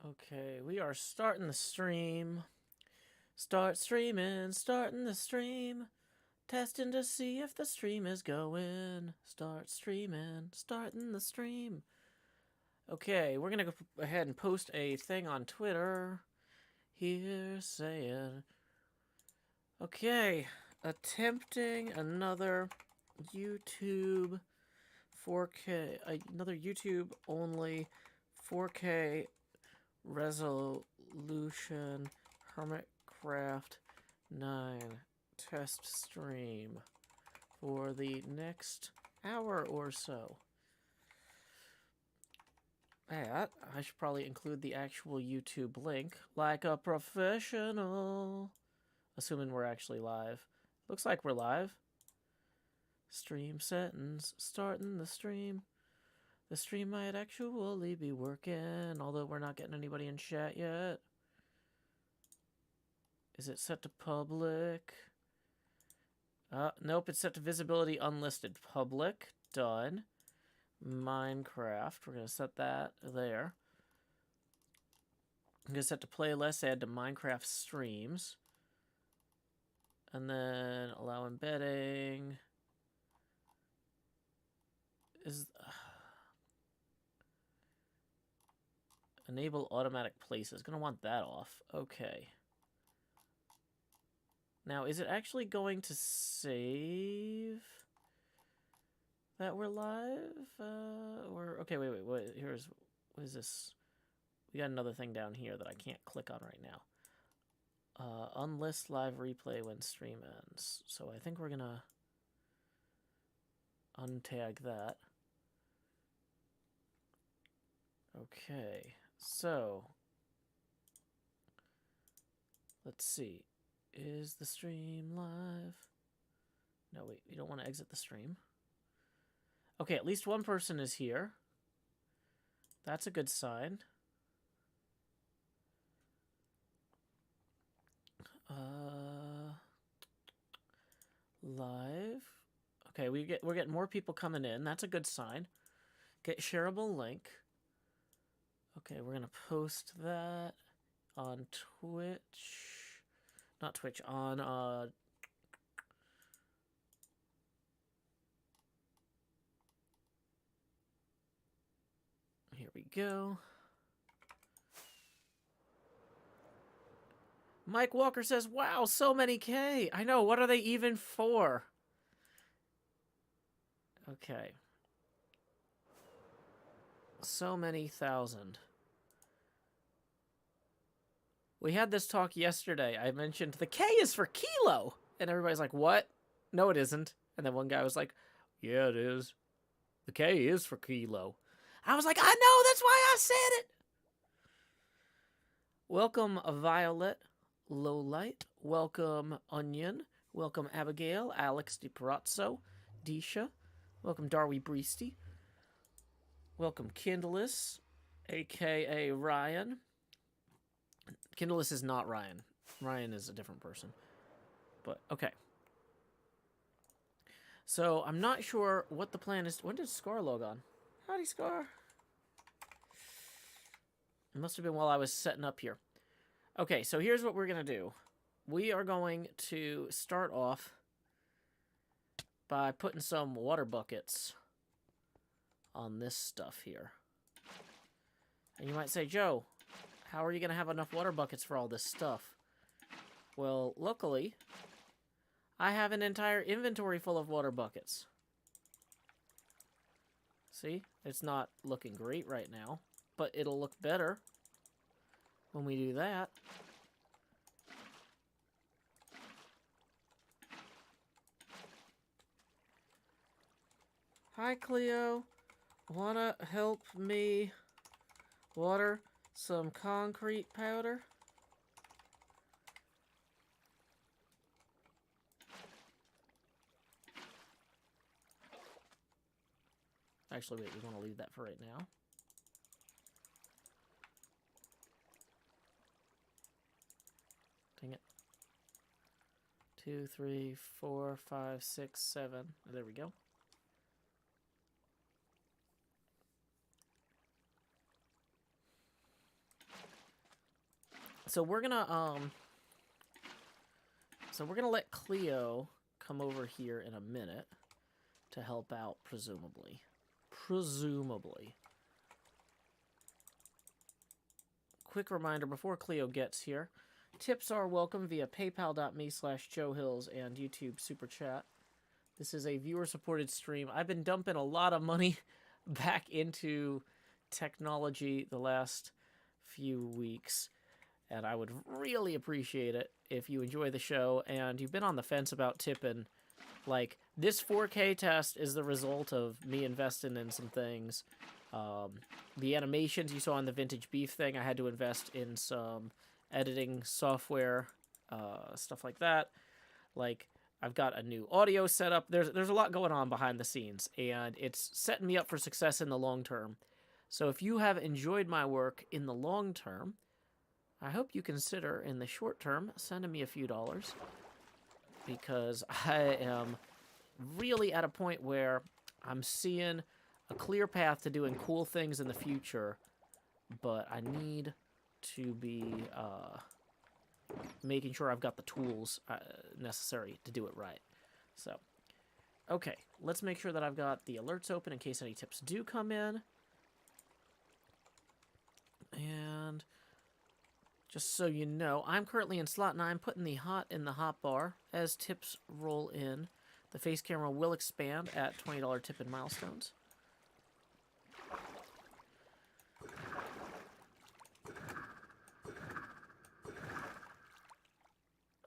Okay, we are starting the stream. Start streaming, starting the stream. Testing to see if the stream is going. Start streaming, starting the stream. Okay, we're gonna go ahead and post a thing on Twitter. Here saying, okay, attempting another YouTube 4K, another YouTube only 4K resolution HermitCraft 9 test stream for the next hour or so. I should probably include the actual YouTube link like a professional. Assuming we're actually live. Looks like we're live. Stream settings, starting the stream. The stream might actually be working, although we're not getting anybody in chat yet. Is it set to public? Nope, it's set to visibility unlisted. Public, done. Minecraft, we're going to set that there. I'm going to set to playlist, add to Minecraft streams. And then allow embedding. Enable automatic places. Gonna want that off. Okay. Now, is it actually going to save that we're live? Okay, wait. What is this? We got another thing down here that I can't click on right now. Unlist live replay when stream ends. So I think we're gonna untag that. Okay, so let's see. Is the stream live? No, wait, we don't want to exit the stream. Okay, at least one person is here. That's a good sign. Live. Okay, we're getting more people coming in. That's a good sign. Get shareable link. Okay, we're gonna post that on Twitch. Not Twitch, on here we go. Mike Walker says, wow, so many K. I know, what are they even for? Okay. So many thousand. We had this talk yesterday. I mentioned the K is for kilo. And everybody's like, what? No, it isn't. And then one guy was like, yeah, it is. The K is for kilo. I was like, I know, that's why I said it. Welcome, Violet Lowlight. Welcome, Onion. Welcome, Abigail, Alex DiParazzo, Disha. Welcome, Darby Breesty. Welcome, Kindless, a.k.a. Ryan. Kindless is not Ryan. Ryan is a different person. But, okay. So, I'm not sure what the plan is. When did Scar log on? Howdy, Scar. It must have been while I was setting up here. Okay, so here's what we're going to do. We are going to start off by putting some water buckets on this stuff here. And you might say, Joe, how are you going to have enough water buckets for all this stuff? Well, luckily, I have an entire inventory full of water buckets. See? It's not looking great right now, but it'll look better when we do that. Hi, Cleo. Wanna help me water some concrete powder? Actually, wait, we want to leave that for right now. Dang it. 2, 3, 4, 5, 6, 7. Oh, there we go. So we're gonna let Cleo come over here in a minute to help out, presumably. Presumably. Quick reminder before Cleo gets here. Tips are welcome via paypal.me/JoeHills and YouTube Super Chat. This is a viewer-supported stream. I've been dumping a lot of money back into technology the last few weeks, and I would really appreciate it if you enjoy the show and you've been on the fence about tipping. Like, this 4K test is the result of me investing in some things. The animations you saw on the Vintage Beef thing, I had to invest in some editing software, stuff like that. Like, I've got a new audio setup. There's a lot going on behind the scenes, and it's setting me up for success in the long term. So if you have enjoyed my work in the long term, I hope you consider, in the short term, sending me a few dollars, because I am really at a point where I'm seeing a clear path to doing cool things in the future, but I need to be making sure I've got the tools necessary to do it right. So, okay, let's make sure that I've got the alerts open in case any tips do come in. And just so you know, I'm currently in slot 9, putting the hot in the hot bar. As tips roll in, the face camera will expand at $20 tip and milestones.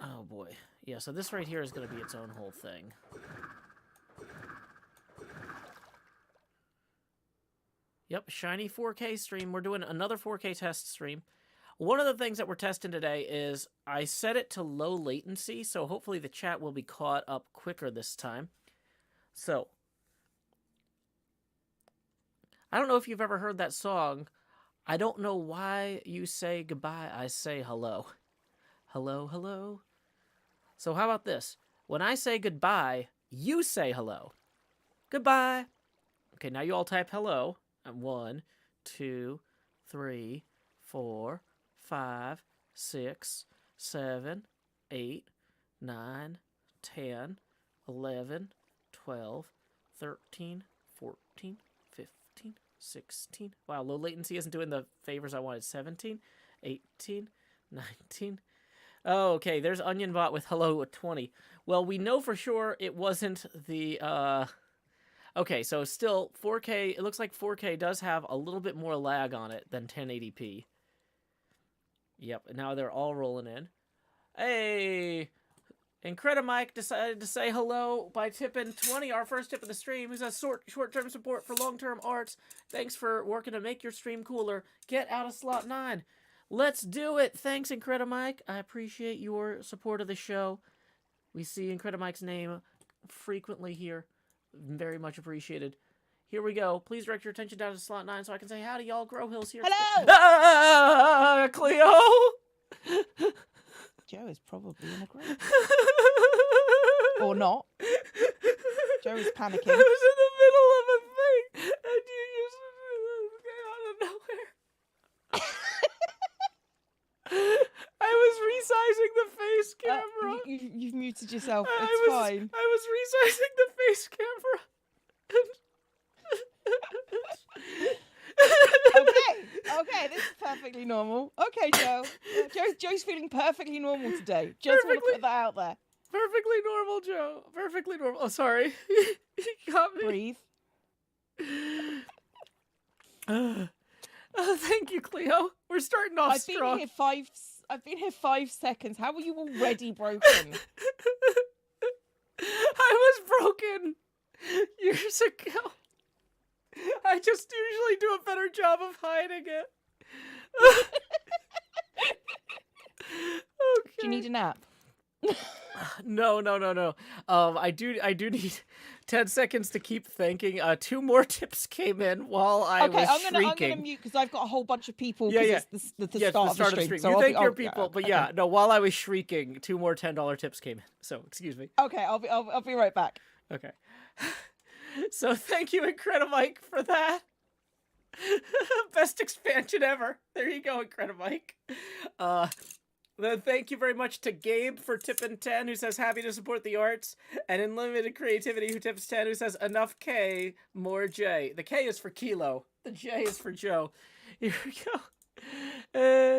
Oh boy. Yeah, so this right here is going to be its own whole thing. Yep, shiny 4K stream. We're doing another 4K test stream. One of the things that we're testing today is I set it to low latency, so hopefully the chat will be caught up quicker this time. So, I don't know if you've ever heard that song, I don't know why you say goodbye, I say hello. Hello, hello. So how about this? When I say goodbye, you say hello. Goodbye. Okay, now you all type hello. 1, 2, 3, 4, 5, 6, 7, 8, 9, 10, 11, 12, 13, 14, 15, 16. Wow, low latency isn't doing the favors I wanted. 17, 18, 19. Oh, okay, there's OnionBot with hello at 20. Well, we know for sure it wasn't the, Okay, so still, 4K, it looks like 4K does have a little bit more lag on it than 1080p. Yep, now they're all rolling in. Hey! IncrediMike decided to say hello by tipping 20, our first tip of the stream. Who says short-term support for long-term arts. Thanks for working to make your stream cooler. Get out of slot 9. Let's do it! Thanks, IncrediMike. I appreciate your support of the show. We see IncrediMike's name frequently here. Very much appreciated. Here we go. Please direct your attention down to slot 9 so I can say howdy, y'all. Grow Hills here. Hello! Cleo! Joe is probably in a grave. Or not. Joe is panicking. I was in the middle of a thing, and you just came out of nowhere. I was resizing the face camera. You've muted yourself. It's fine. I was resizing the face camera. Okay, this is perfectly normal. Okay, Joe. Joe's feeling perfectly normal today. Just want to put that out there. Perfectly normal, Joe. Perfectly normal. Oh, sorry. You got me. Breathe. Thank you, Cleo. We're starting off strong. I've been here 5 seconds. How are you already broken? I was broken years ago. I just usually do a better job of hiding it. Okay. Do you need a nap? No. I do need 10 seconds to keep thinking. 2 more tips came in while I was shrieking. I'm gonna mute because I've got a whole bunch of people. Yeah. It's the start of the stream. So you thank your people, yeah, but okay. yeah, no. While I was shrieking, 2 more $10 tips came in. So excuse me. Okay, I'll be right back. Okay. So thank you, IncrediMike, for that. Best expansion ever. There you go, Incredimike. Then thank you very much to Gabe for tipping 10, who says happy to support the arts, and Unlimited Creativity, who tips 10, who says enough K, more J. The K is for Kilo. The J is for Joe. Here we go.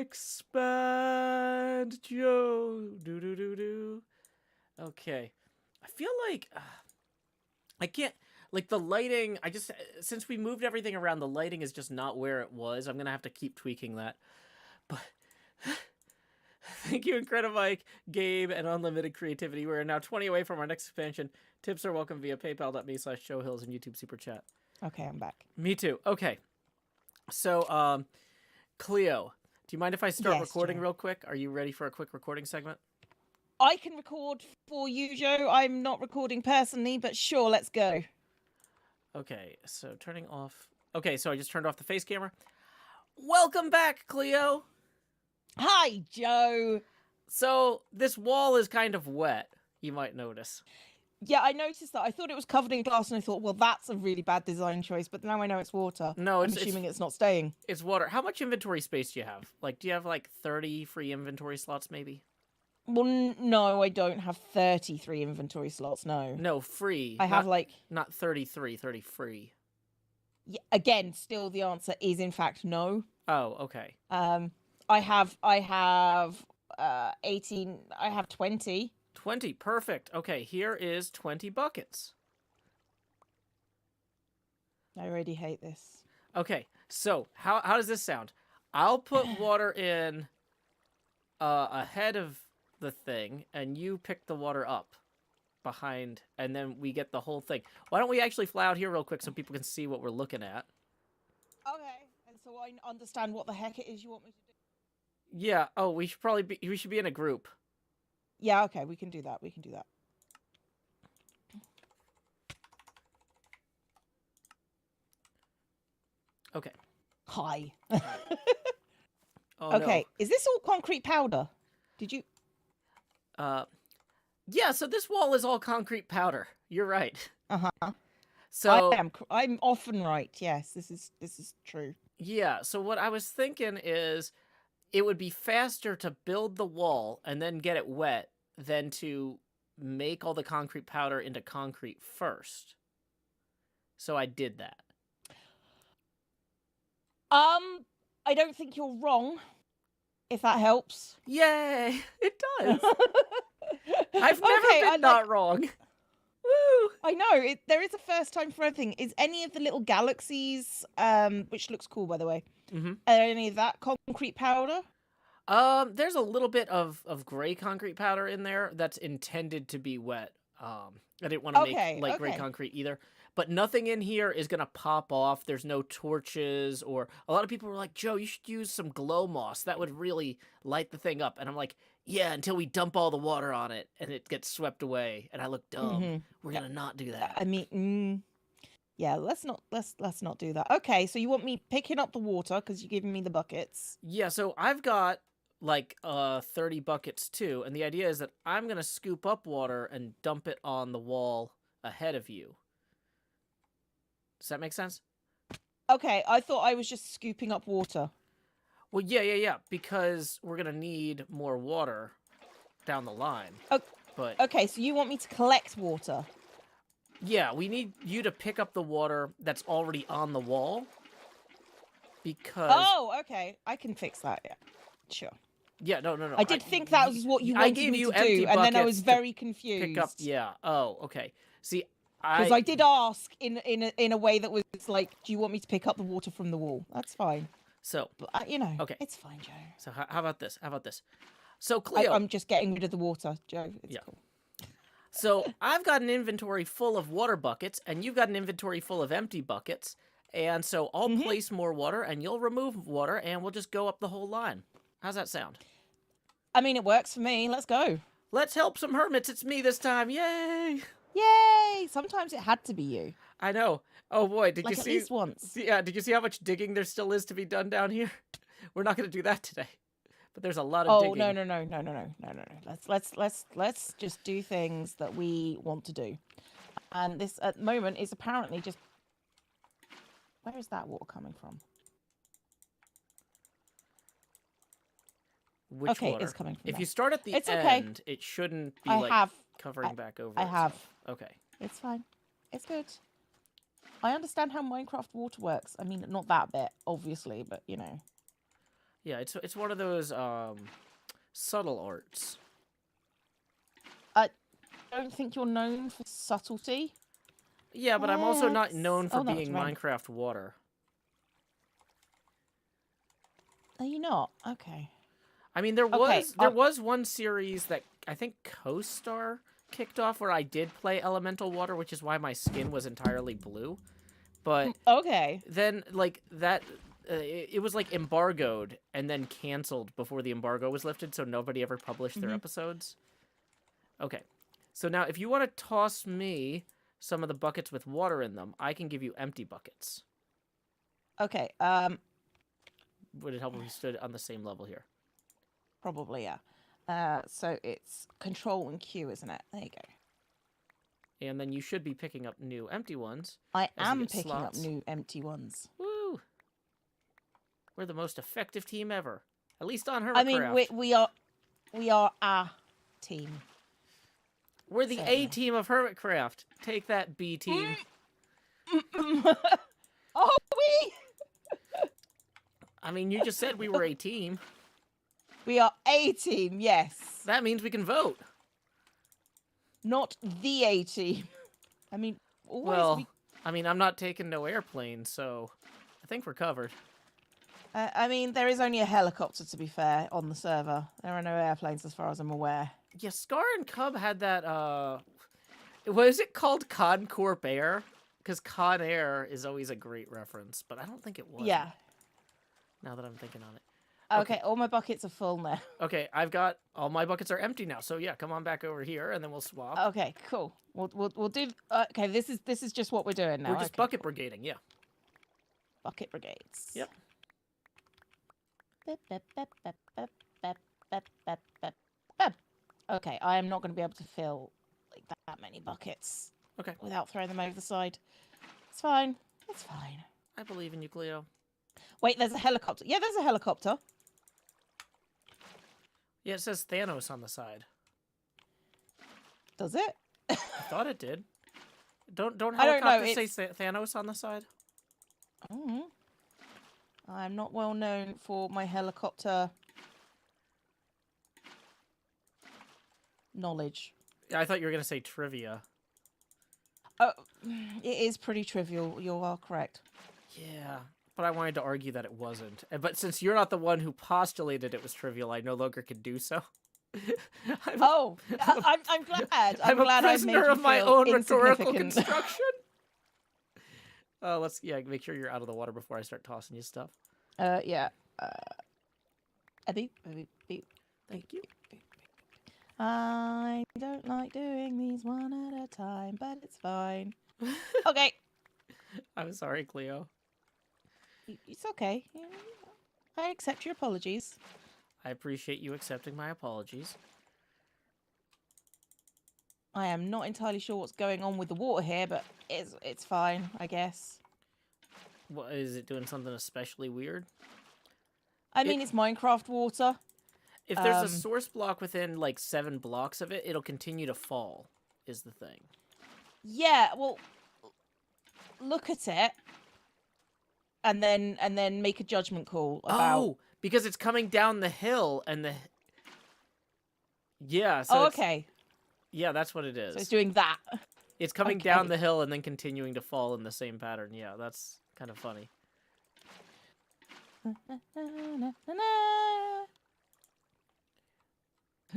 Expand Joe. Do. Okay. I feel like I can't, like the lighting, since we moved everything around, the lighting is just not where it was. I'm going to have to keep tweaking that. But thank you, Incredimike, Gabe, and Unlimited Creativity. We're now 20 away from our next expansion. Tips are welcome via paypal.me/JoeHills and YouTube Super Chat. Okay, I'm back. Me too. Okay. So, Cleo, do you mind if I start recording real quick? Are you ready for a quick recording segment? I can record for you, Joe. I'm not recording personally, but sure, let's go. Okay, so turning off. Okay, so I just turned off the face camera. Welcome back, Cleo. Hi, Joe. So this wall is kind of wet, you might notice. Yeah, I noticed that. I thought it was covered in glass, and I thought, well, that's a really bad design choice. But now I know it's water. No, I'm assuming it's not staying. It's water. How much inventory space do you have? Like, do you have like 30 free inventory slots, maybe? Well, no, I don't have 33 inventory slots. No, free. I have like not 33, 30 free. Yeah, again, still the answer is in fact no. Oh, okay. I have 18. I have 20. 20, perfect. Okay, here is 20 buckets. I already hate this. Okay, so how does this sound? I'll put water in ahead of the thing, and you pick the water up behind, and then we get the whole thing. Why don't we actually fly out here real quick so people can see what we're looking at? Okay, and so I understand what the heck it is you want me to do. Yeah. Oh, we should be in a group. Yeah. Okay, we can do that. Okay. Hi. Oh, okay. No. Is this all concrete powder? Did you? Yeah. So this wall is all concrete powder. You're right. Uh-huh. So I'm often right. Yes, this is true. Yeah. So what I was thinking is, it would be faster to build the wall and then get it wet than to make all the concrete powder into concrete first. So I did that. I don't think you're wrong. If that helps. Yay! It does. I've never been not wrong. Woo! I know. There is a first time for everything. Is any of the little galaxies, which looks cool, by the way, Mm-hmm. are any of that concrete powder? There's a little bit of gray concrete powder in there that's intended to be wet. I didn't want to make gray concrete either. But nothing in here is going to pop off. There's no torches, or a lot of people were like, Joe, you should use some glow moss. That would really light the thing up. And I'm like, yeah, until we dump all the water on it and it gets swept away and I look dumb. Mm-hmm. We're going to not do that. I mean, yeah, let's not do that. Okay, so you want me picking up the water because you're giving me the buckets. Yeah, so I've got like 30 buckets too. And the idea is that I'm going to scoop up water and dump it on the wall ahead of you. Does that make sense? Okay, I thought I was just scooping up water. Well, yeah, because we're going to need more water down the line. Okay, so you want me to collect water? Yeah, we need you to pick up the water that's already on the wall. Because... Oh, okay. I can fix that, yeah. Sure. Yeah, no. I did think that was what you wanted me to do, and then I was very confused. Pick up, yeah. Oh, okay. See, because I did ask in a way that was like, do you want me to pick up the water from the wall? That's fine. So, but, okay, it's fine, Joe. So how about this? So, Cleo, I'm just getting rid of the water, Joe. It's cool. So I've got an inventory full of water buckets, and you've got an inventory full of empty buckets, and so I'll place more water, and you'll remove water, and we'll just go up the whole line. How's that sound? I mean, it works for me. Let's go. Let's help some hermits. It's me this time. Yay! Yay! Sometimes it had to be you. I know. Oh boy, did you see? At least once. Yeah, did you see how much digging there still is to be done down here? We're not going to do that today, but there's a lot of digging. Oh no! Let's just do things that we want to do. And this at the moment is apparently just. Where is that water coming from? Which Okay, water? it's coming from If there. you start at the It's okay. end, it shouldn't be I like have. covering back over I have. itself. Okay. It's fine. It's good. I understand how Minecraft water works. I mean, not that bit, obviously, but you know. Yeah, it's one of those subtle arts. I don't think you're known for subtlety. Yeah, but I'm also not known for Oh, that was being rain. Minecraft water. Are you not? Okay. I mean, there Okay, was one series that I think Co-Star kicked off where I did play elemental water, which is why my skin was entirely blue. But Okay. then, like, that... it was, like, embargoed and then canceled before the embargo was lifted, so nobody ever published their episodes. Okay. So now, if you want to toss me some of the buckets with water in them, I can give you empty buckets. Okay. Would it help if we stood on the same level here? Probably, yeah. So it's Control and Q, isn't it? There you go. And then you should be picking up new empty ones. I as you am get picking slots. up new empty ones. Woo! We're the most effective team ever. At least on HermitCraft. I mean, we are a team. We're the Certainly. A team of HermitCraft. Take that, B team. Oh, we? I mean, you just said we were a team. We are a team, yes. That means we can vote. Not the A team. I mean, always Well, I mean, I'm not taking no airplane, so I think we're covered. I mean, there is only a helicopter, to be fair, on the server. There are no airplanes as far as I'm aware. Yeah, Scar and Cub had that, what is it called? Concorp Air? Because Con Air is always a great reference, but I don't think it was. Yeah. Now that I'm thinking on it. Okay, all my buckets are full now. Okay, I've got, all my buckets are empty now, so yeah, come on back over here, and then we'll swap. Okay, cool. We'll do. Okay, this is just what we're doing now. We're just bucket brigading, yeah. Bucket brigades. Yep. Okay, I am not going to be able to fill like that many buckets. Okay. Without throwing them over the side. It's fine. It's fine. I believe in you, Cleo. Wait, there's a helicopter. Yeah, there's a helicopter. Yeah, it says Thanos on the side. Does it? I thought it did. Don't I don't know, helicopters say Thanos on the side? I'm not well known for my helicopter knowledge. Yeah, I thought you were going to say trivia. Oh, it is pretty trivial. You are correct. Yeah, but I wanted to argue that it wasn't. But since you're not the one who postulated it was trivial, I no longer can do so. I'm glad. I'm glad a I've made prisoner you of my feel own rhetorical insignificant. construction. Let's make sure you're out of the water before I start tossing you stuff. Yeah. Beep, beep, beep. Thank you. I don't like doing these one at a time, but it's fine. Okay. I'm sorry, Cleo. It's okay. I accept your apologies. I appreciate you accepting my apologies. I am not entirely sure what's going on with the water here, but it's fine, I guess. What, is it doing something especially weird? I mean, it's Minecraft water. If there's a source block within, like, 7 blocks of it, it'll continue to fall, is the thing. Yeah, well, look at it, and then make a judgment call about... Oh, because it's coming down the hill, and the... Yeah, so okay. Yeah, that's what it is. So it's doing that. It's coming down the hill and then continuing to fall in the same pattern. Yeah, that's kind of funny.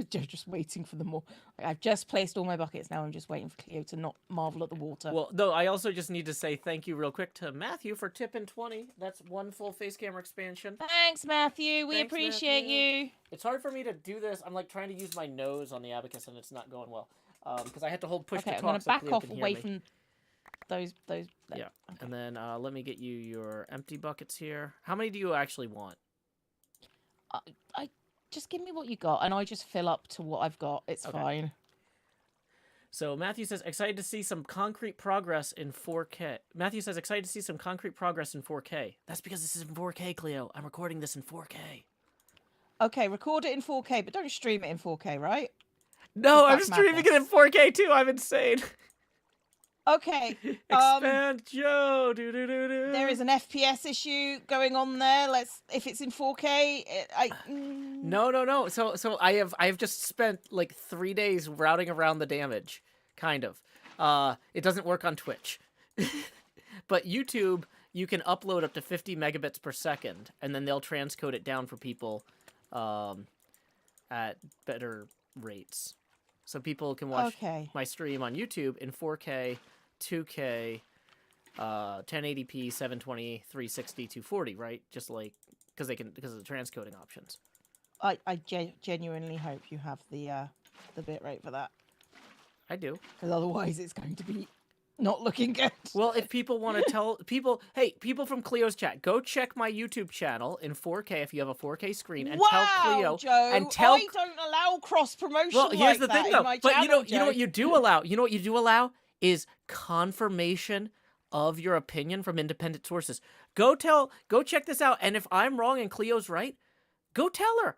Joe's just waiting for the more. I've just placed all my buckets now. I'm just waiting for Cleo to not marvel at the water. Well, no, I also just need to say thank you real quick to Matthew for tipping 20. That's 1 full face camera expansion. Thanks, Matthew. We Thanks, appreciate Matthew. you. It's hard for me to do this. I'm like trying to use my nose on the abacus and it's not going well. Because I had to hold push to Okay, I'm talk going to so back Cleo off can hear away me. from those. Yeah, Okay. and then let me get you your empty buckets here. How many do you actually want? I just give me what you got, and I just fill up to what I've got. It's fine. So Matthew says, excited to see some concrete progress in 4K. Matthew says, excited to see some concrete progress in 4K. That's because this is in 4K, Cleo. I'm recording this in 4K. Okay, record it in 4K, but don't stream it in 4K, right? No, I'm That's streaming it in madness. 4K too. I'm insane. Okay. Expand Joe. Do do do do. There is an FPS issue going on there. If it's in 4K, No. So I have just spent like 3 days routing around the damage, kind of. It doesn't work on Twitch, but YouTube you can upload up to 50 megabits per second, and then they'll transcode it down for people, at better rates. So people can watch my stream on YouTube in 4K, 2K, 1080p, 720, 360, 240, right? Just like because of the transcoding options. I genuinely hope you have the bitrate for that. I do. Because otherwise it's going to be not looking good. Well, if people want to tell people, hey, people from Cleo's chat, go check my YouTube channel in 4K if you have a 4K screen, and tell Cleo Joe, and tell. I don't allow cross promotion. Well, here's the that thing, though. In my But channel, you know what you do allow. You know what you do allow is confirmation of your opinion from independent sources. Go check this out, and if I'm wrong and Cleo's right, go tell her.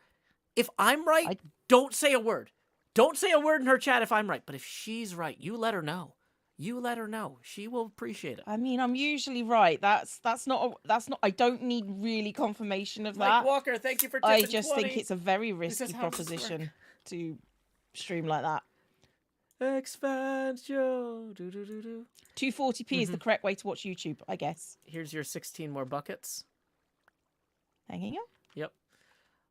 If I'm right, don't say a word. Don't say a word in her chat if I'm right. But if she's right, you let her know. You let her know. She will appreciate it. I mean, I'm usually right. That's not. I don't need really confirmation of that. Mike Walker, thank you for tipping I just 20. think it's a very risky proposition to stream like that. Expand Joe. 240p is the correct way to watch YouTube, I guess. Here's your 16 more buckets. Hanging up. Yep.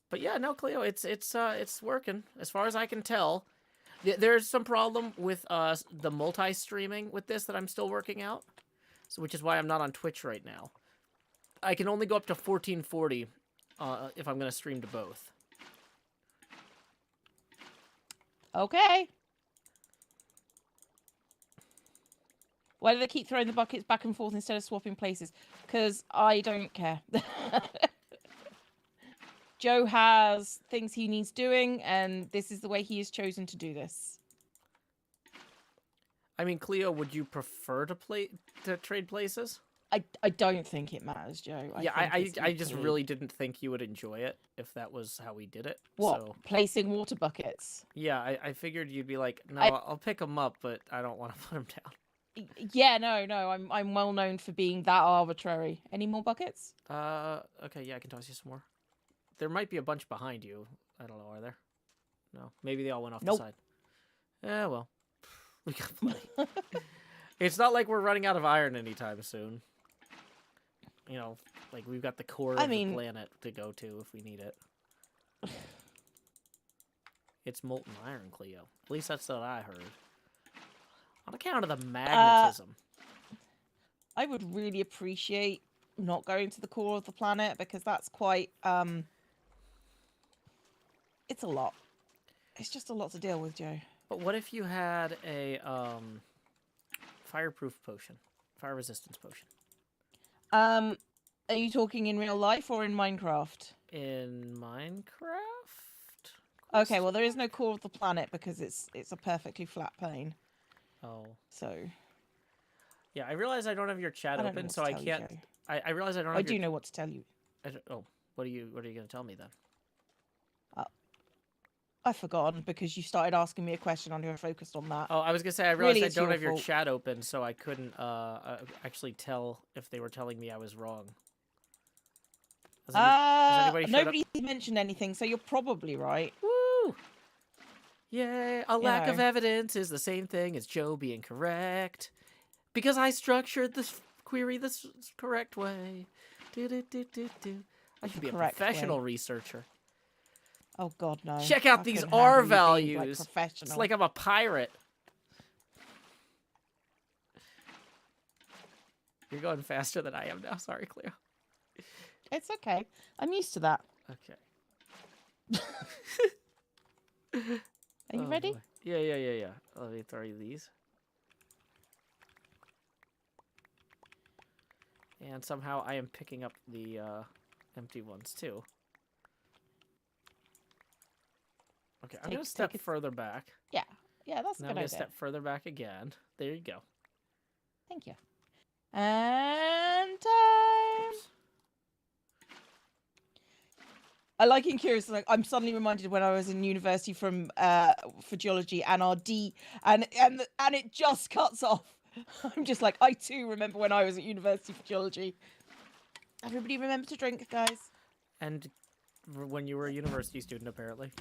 But yeah, no, Cleo, it's working as far as I can tell. There's some problem with the multi-streaming with this that I'm still working out, so which is why I'm not on Twitch right now. I can only go up to 1440 if I'm going to stream to both. Okay. Why do they keep throwing the buckets back and forth instead of swapping places? Because I don't care. Joe has things he needs doing, and this is the way he has chosen to do this. I mean, Cleo, would you prefer to trade places? I don't think it matters, Joe. I just really didn't think you would enjoy it if that was how we did it. What? So, placing water buckets? Yeah, I figured you'd be like, no, I'll pick them up, but I don't want to put them down. Yeah, no. I'm well known for being that arbitrary. Any more buckets? Okay, yeah, I can toss you some more. There might be a bunch behind you. I don't know, are there? No, maybe they all went off the side. Yeah, well, we got plenty. It's not like we're running out of iron anytime soon. You know, like we've got the core of the planet to go to if we need it. It's molten iron, Cleo. At least that's what I heard. On account of the magnetism. I would really appreciate not going to the core of the planet because that's quite it's a lot. It's just a lot to deal with, Joe. But what if you had a fireproof potion, fire resistance potion? Are you talking in real life or in Minecraft? In Minecraft? Okay, well there is no core of the planet because it's a perfectly flat plane. Oh. So. Yeah, I realize I don't have your chat open, so I can't. I realize I don't. I do know what to tell you. What are you going to tell me then? I've forgotten because you started asking me a question and you were focused on that. Oh, I was gonna say I realized I don't have your chat open, so I couldn't actually tell if they were telling me I was wrong. Nobody mentioned anything, so you're probably right. Woo! Yay! A lack of evidence is the same thing as Joe being correct, because I structured this query the correct way. I should be a professional researcher. Oh God, no! Check out these R values. It's like I'm a pirate. You're going faster than I am now. Sorry, Cleo. It's okay. I'm used to that. Okay. Are you ready? Boy. Yeah. Let me throw you these. And somehow I am picking up the empty ones too. Okay, I'm going to step further back. Yeah, that's a good idea. Now I'm going to step further back again. There you go. Thank you. And time. I like Incurious. Like, I'm suddenly reminded when I was in university for geology, and our D and it just cuts off. I'm just like, I too remember when I was at university for geology. Everybody remember to drink, guys. And when you were a university student, apparently.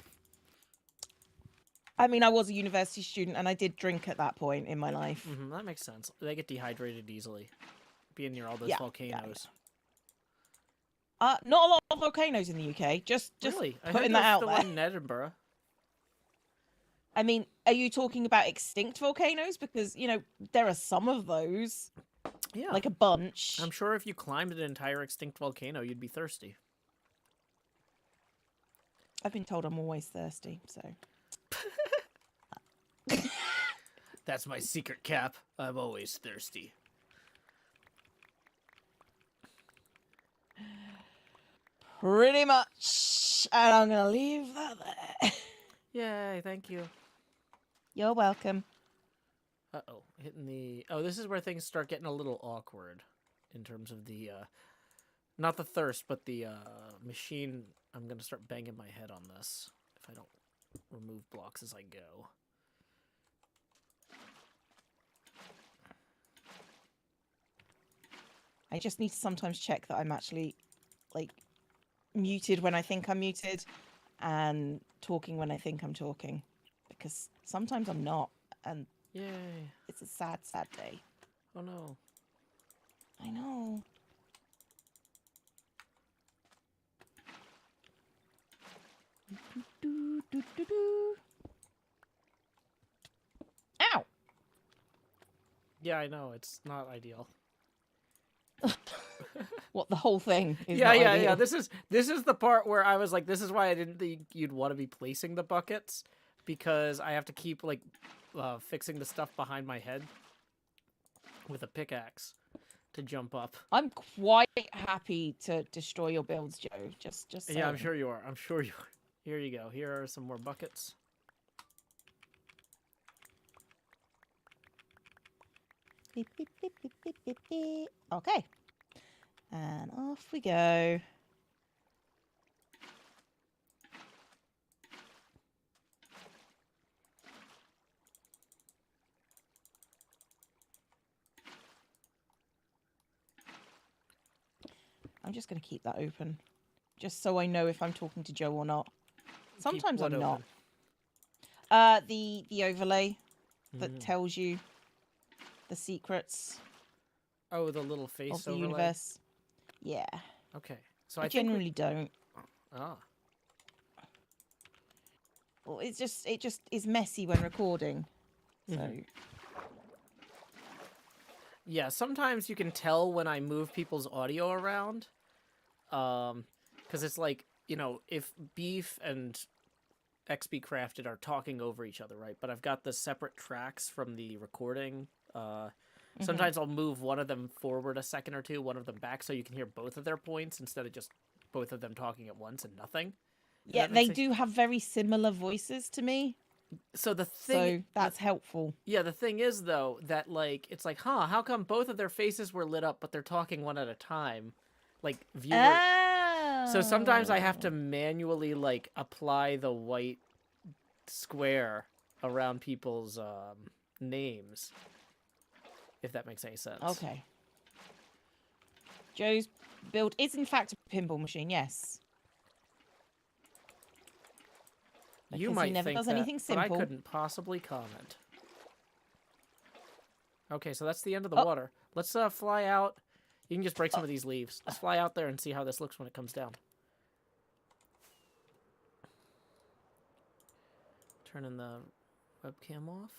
I mean, I was a university student, and I did drink at that point in my life. That makes sense. They get dehydrated easily, being near all those Yeah, volcanoes. Not a lot of volcanoes in the UK. Just Really? putting that out the there. one in Edinburgh. I mean, are you talking about extinct volcanoes? Because, you know, there are some of those. Yeah. Like a bunch. I'm sure if you climbed an entire extinct volcano, you'd be thirsty. I've been told I'm always thirsty, so. That's my secret cap. I'm always thirsty. Pretty much. And I'm going to leave that there. Yay, thank you. You're welcome. Uh-oh, hitting the... Oh, this is where things start getting a little awkward in terms of the, not the thirst, but the, machine. I'm going to start banging my head on this if I don't remove blocks as I go. I just need to sometimes check that I'm actually, like, muted when I think I'm muted and talking when I think I'm talking. Because sometimes I'm not, and Yay. it's a sad, sad day. Oh, no. I know. Ow! Yeah, I know. It's not ideal. What, the whole thing is Yeah, not yeah, ideal. yeah. This is the part where I was like, this is why I didn't think you'd want to be placing the buckets, because I have to keep like fixing the stuff behind my head with a pickaxe to jump up. I'm quite happy to destroy your builds, Joe. Just saying. Yeah, I'm sure you are. I'm sure you are. Here you go. Here are some more buckets. Beep, beep, beep, beep, beep, beep, beep. Okay. And off we go. I'm just going to keep that open, just so I know if I'm talking to Joe or not. Sometimes I'm not. The overlay that tells you the secrets. Oh, the little face of the overlay? universe. Yeah. Okay. So I generally don't. Ah. Well, it just is messy when recording. So. Yeah, sometimes you can tell when I move people's audio around. Because it's like, you know, if Beef and XB Crafted are talking over each other, right? But I've got the separate tracks from the recording. Sometimes I'll move one of them forward a second or two, one of them back, so you can hear both of their points instead of just both of them talking at once and nothing. Yeah, they do have very similar voices to me. So the thing... So that's helpful. Yeah, the thing is, though, that, like, it's like, huh, how come both of their faces were lit up, but they're talking one at a time? Like, viewer... Oh. So sometimes I have to manually, like, apply the white square around people's names, if that makes any sense. Okay. Joe's build is, in fact, a pinball machine, yes. You Because might he never think does that, anything but I simple. couldn't possibly comment. Okay, so that's the end of the water. Let's fly out. You can just break some of these leaves. Let's fly out there and see how this looks when it comes down. Turning the webcam off.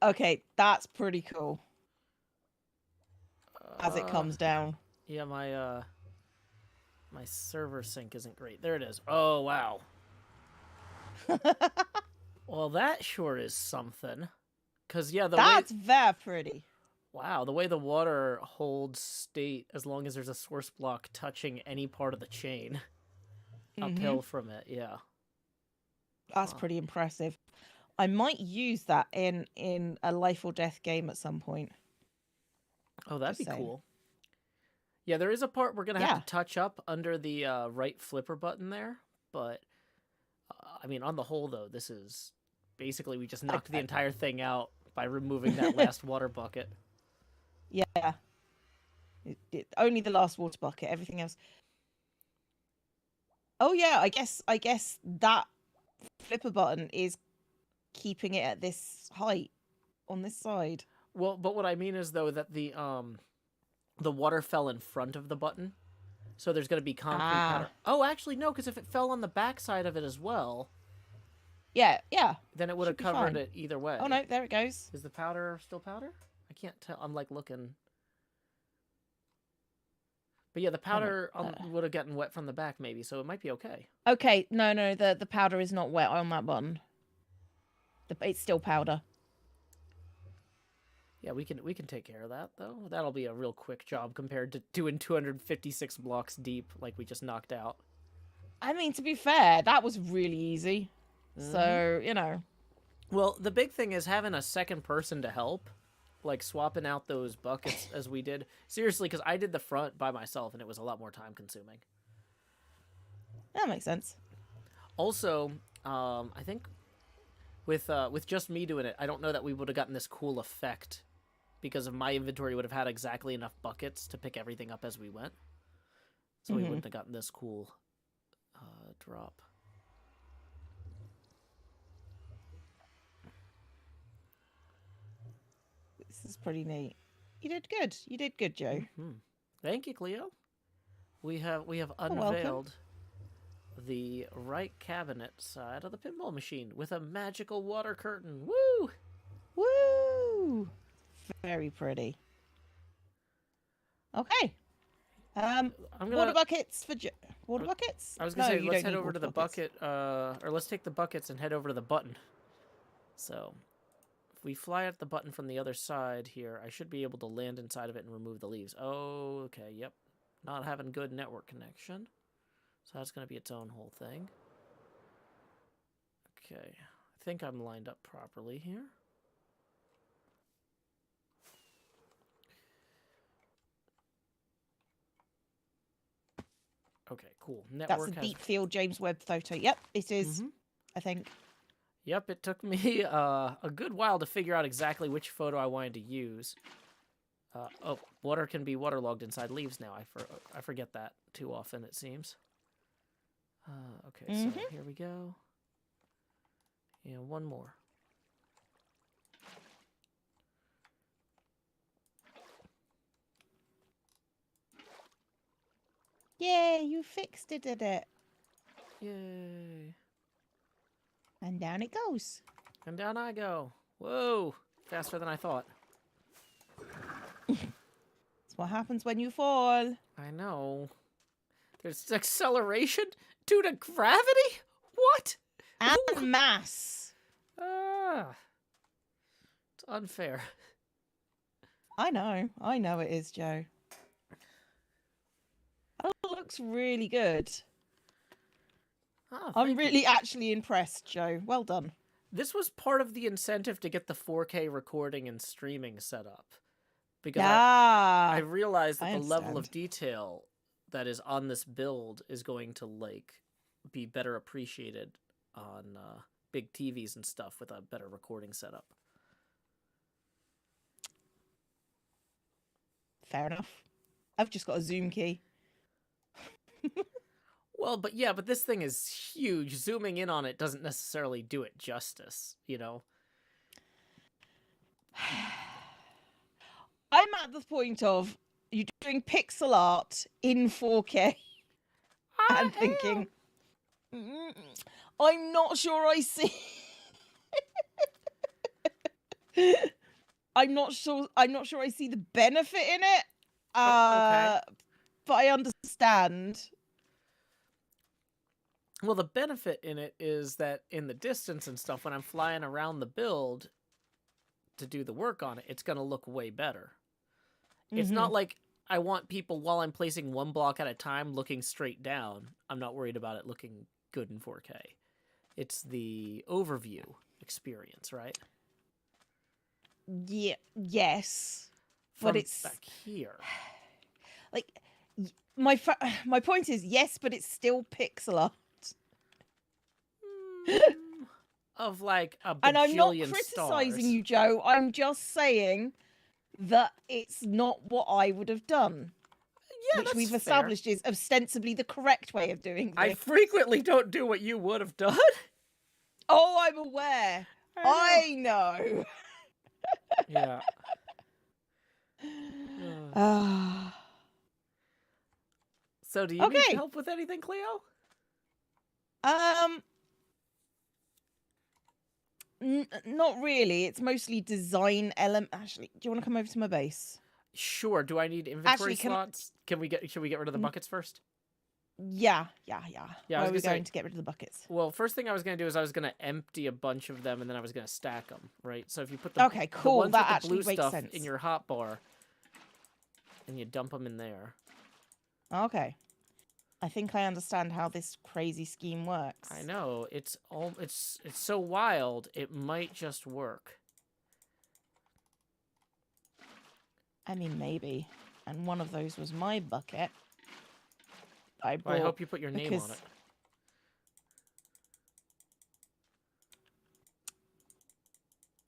Okay, that's pretty cool. As it comes down. Yeah, my my server sync isn't great. There it is. Oh, wow. Well, that sure is something. Because, yeah, that's very pretty. Wow, the way the water holds state as long as there's a source block touching any part of the chain. Uphill from it, yeah. That's pretty impressive. I might use that in a life or death game at some point. Oh, that'd be cool. Yeah, there is a part we're gonna have Yeah. to touch up under the right flipper button there, but I mean, on the whole, though, this is basically we just knocked the entire thing out by removing that last water bucket. Yeah. Only the last water bucket. Everything else. Oh yeah, I guess that flipper button is keeping it at this height on this side. Well, but what I mean is though that the water fell in front of the button, so there's gonna be concrete powder. Oh, actually no, because if it fell on the back side of it as well, Yeah. then it would have Should be covered fine. it either way. Oh no, there it goes. Is the powder still powder? I can't tell. I'm like looking. But yeah, the powder would have gotten wet from the back maybe, so it might be okay. Okay, no, the powder is not wet on that button. It's still powder. Yeah, we can take care of that though. That'll be a real quick job compared to doing 256 blocks deep like we just knocked out. I mean, to be fair, that was really easy. So, you know. Well, the big thing is having a second person to help, like swapping out those buckets as we did. Seriously, because I did the front by myself and it was a lot more time consuming. That makes sense. Also, I think with just me doing it, I don't know that we would have gotten this cool effect because of my inventory would have had exactly enough buckets to pick everything up as we went. So we wouldn't have gotten this cool drop. This is pretty neat. You did good. You did good, Joe. Thank you, Cleo. We have unveiled the right cabinet side of the pinball machine with a magical water curtain. Woo! Woo! Very pretty. Okay. Water buckets for water buckets. I was gonna say let's head over to the bucket, or let's take the buckets and head over to the button. So, if we fly at the button from the other side here, I should be able to land inside of it and remove the leaves. Oh, okay, yep. Not having good network connection. So that's going to be its own whole thing. Okay, I think I'm lined up properly here. Okay, cool. Network That's a deep field James Webb photo. Yep, it is, I think. Yep, it took me a good while to figure out exactly which photo I wanted to use. Oh, water can be waterlogged inside leaves now. I forget that too often, it seems. Okay, so here we go. And one more. Yay, you fixed it, did it? Yay. And down it goes. And down I go. Whoa, faster than I thought. That's what happens when you fall. I know. There's acceleration due to gravity? What? And mass. Ah. It's unfair. I know it is, Joe. Oh, it looks really good. Oh, I'm really actually impressed, Joe. Well done. This was part of the incentive to get the 4K recording and streaming set up. Because I realized that the level of detail that is on this build is going to be better appreciated on big TVs and stuff with a better recording setup. Fair enough. I've just got a zoom key. Well, but this thing is huge. Zooming in on it doesn't necessarily do it justice, you know? I'm at the point of you're doing pixel art in 4K and thinking, I'm not sure I see. I'm not sure I see the benefit in it. Okay. But I understand. Well, the benefit in it is that in the distance and stuff, when I'm flying around the build to do the work on it, it's going to look way better. It's not like I want people, while I'm placing one block at a time, looking straight down. I'm not worried about it looking good in 4K. It's the overview experience, right? Yeah, yes. From but it's back here. Like, my point is yes, but it's still pixel art. Of like a And I'm not bajillion criticizing stars. you, Joe. I'm just saying that it's not what I would have done. Yeah, Which that's we've fair. established is ostensibly the correct way of doing I this. frequently don't do what you would have done. Oh, I'm aware. I know. Yeah. So do you need Okay. help with anything, Cleo? Not really. It's mostly design element. Actually, do you want to come over to my base? Sure. Do I need inventory Actually, slots? Should we get rid of the buckets first? Yeah. Yeah, Where are we going to get rid of the buckets? Well, first thing I was going to do is I was going to empty a bunch of them, and then I was going to stack them, right? So if you put the, Okay, cool. the ones That with the actually blue makes stuff sense. in your hotbar, and you dump them in there. Okay. I think I understand how this crazy scheme works. I know. It's so wild, it might just work. I mean, maybe. And one of those was my bucket. I hope you put your name on it.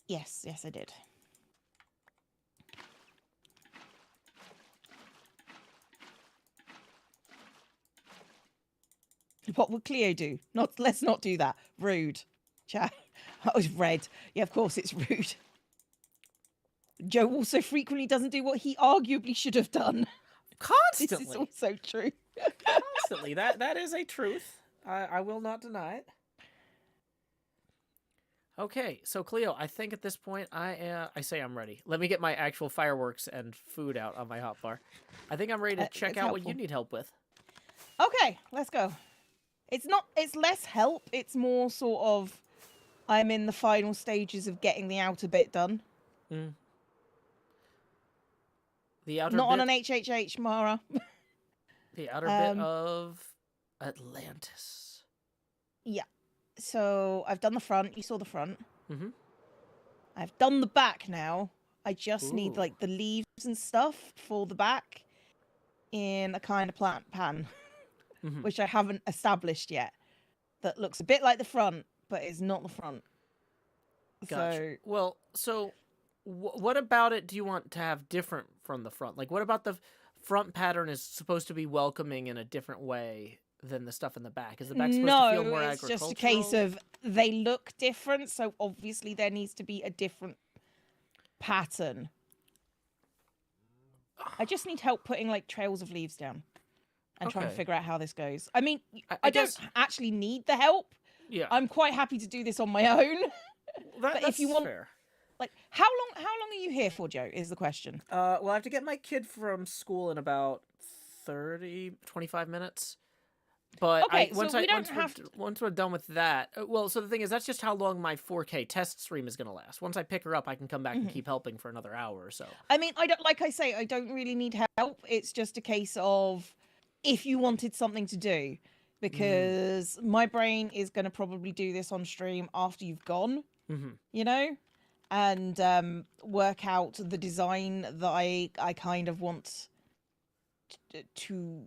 Yes, I did. What would Cleo do? Let's not do that. Rude. Chat. That was red. Yeah, of course it's rude. Joe also frequently doesn't do what he arguably should have done. Constantly. This is also true. Constantly. That is a truth. I will not deny it. Okay, so Cleo, I think at this point I say I'm ready. Let me get my actual fireworks and food out on my hotbar. I think I'm ready to check out what you need help with. Okay, let's go. It's less help, it's more sort of I'm in the final stages of getting the outer bit done. The outer Not bit, on an HHH, Mara. The outer bit of Atlantis. Yeah. So I've done the front. You saw the front. Mm-hmm. I've done the back now. I just need like the leaves and stuff for the back in a kind of plant pan, which I haven't established yet. That looks a bit like the front, but is not the front. Gotcha. So, well, so what about it do you want to have different from the front? Like, what about the front pattern is supposed to be welcoming in a different way than the stuff in the back? Is the back supposed to feel more agricultural? It's just a case of they look different, so obviously there needs to be a different pattern. I just need help putting like trails of leaves down and trying to figure out how this goes. I mean, I don't actually need the help. Yeah, I'm quite happy to do this on my own. But if you want, fair. Like, how long are you here for, Joe? Is the question. Well, I have to get my kid from school in about 25 minutes. But once we're done with that, well, so the thing is, that's just how long my 4K test stream is going to last. Once I pick her up, I can come back and keep helping for another hour or so. I mean, I don't really need help. It's just a case of if you wanted something to do, because my brain is going to probably do this on stream after you've gone, you know, and work out the design that I kind of want to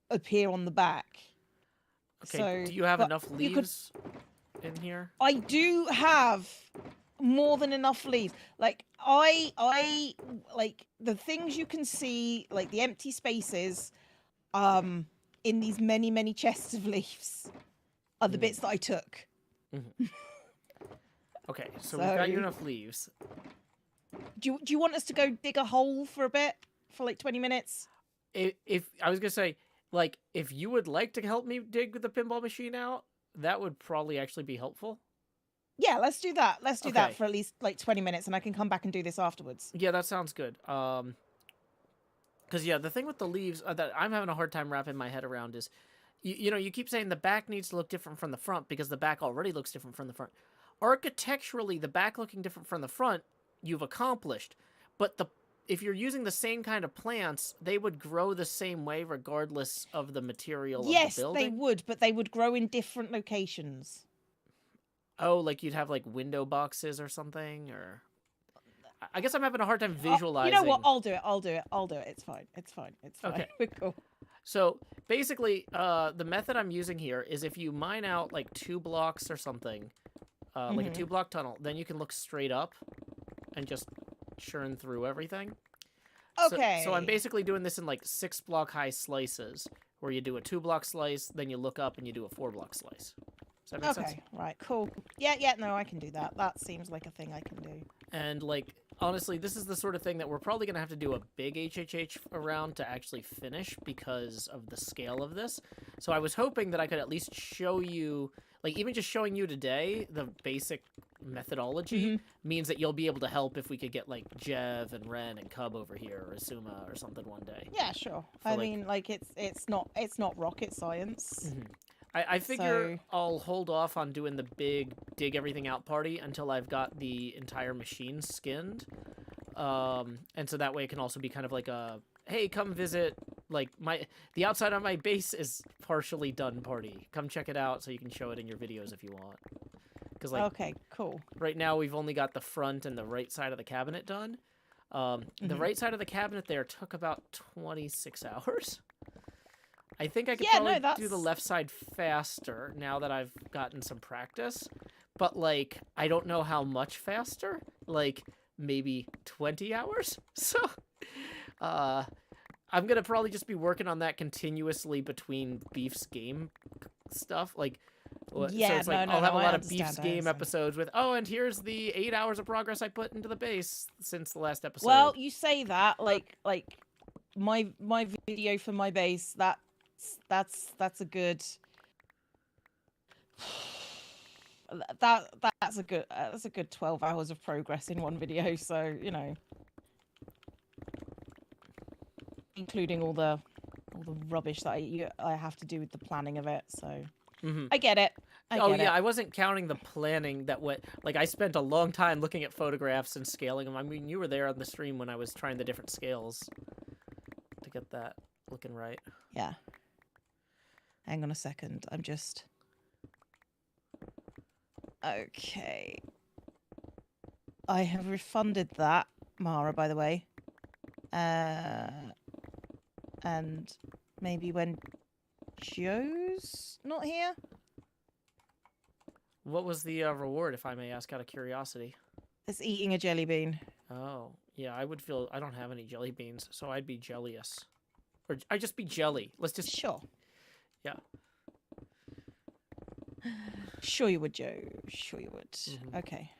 appear on the back. Okay, so, do you have enough leaves in here? I do have more than enough leaves. Like I like the things you can see, like the empty spaces in these many chests of leaves are the bits that I took. Okay, so we've got you enough leaves. Do you want us to go dig a hole for a bit, for like 20 minutes? If I was gonna say, like, if you would like to help me dig the pinball machine out, that would probably actually be helpful. Yeah, let's do that. Let's do that for at least like 20 minutes, and I can come back and do this afterwards. Yeah, that sounds good. Because yeah, the thing with the leaves that I'm having a hard time wrapping my head around is, you know, you keep saying the back needs to look different from the front because the back already looks different from the front. Architecturally, the back looking different from the front, you've accomplished, but if you're using the same kind of plants, they would grow the same way regardless of the material of the building? Yes, they would, but they would grow in different locations. Oh, like you'd have like window boxes or something? Or I guess I'm having a hard time visualizing. You know what? I'll do it. It's fine. Okay. We're cool. So basically, the method I'm using here is if you mine out like 2 blocks or something, like a 2-block tunnel, then you can look straight up and just churn through everything. Okay. So I'm basically doing this in like 6-block high slices, where you do a 2-block slice, then you look up and you do a 4-block slice. Does that make sense? Okay, right, cool. Yeah, no, I can do that. That seems like a thing I can do. And like, honestly, this is the sort of thing that we're probably going to have to do a big HHH around to actually finish because of the scale of this. So I was hoping that I could at least show you, like even just showing you today, the basic methodology means that you'll be able to help if we could get like Jev and Ren and Cub over here, or Asuma or something one day. Yeah, sure. I mean, like it's not rocket science. I figure I'll hold off on doing the big dig everything out party until I've got the entire machine skinned. And so that way it can also be kind of like a, hey, come visit, like the outside of my base is partially done party. Come check it out so you can show it in your videos if you want. Because like, okay, cool. Right now we've only got the front and the right side of the cabinet done. The right side of the cabinet there took about 26 hours. I think I could probably do the left side faster now that I've gotten some practice. But, like, I don't know how much faster. Like, maybe 20 hours? So, I'm going to probably just be working on that continuously between Beef's game stuff. Like, yeah, so it's like I'll have a lot of Beef's game episodes with, oh, and here's the 8 hours of progress I put into the base since the last episode. Well, you say that, like my video for my base, that's a good that's a good 12 hours of progress in one video, so you know, including all the rubbish that I have to do with the planning of it, so I get it. I wasn't counting the planning that went, like I spent a long time looking at photographs and scaling them. I mean, you were there on the stream when I was trying the different scales to get that looking right. Yeah. Hang on a second. I'm just... Okay. I have refunded that, Mara, by the way. And maybe when Joe's not here? What was the reward, if I may ask out of curiosity? It's eating a jelly bean. Oh, yeah, I would feel... I don't have any jelly beans, so I'd be jellious. Or I'd just be jelly. Let's just... Sure. Yeah. Sure you would, Joe. Sure you would. Okay.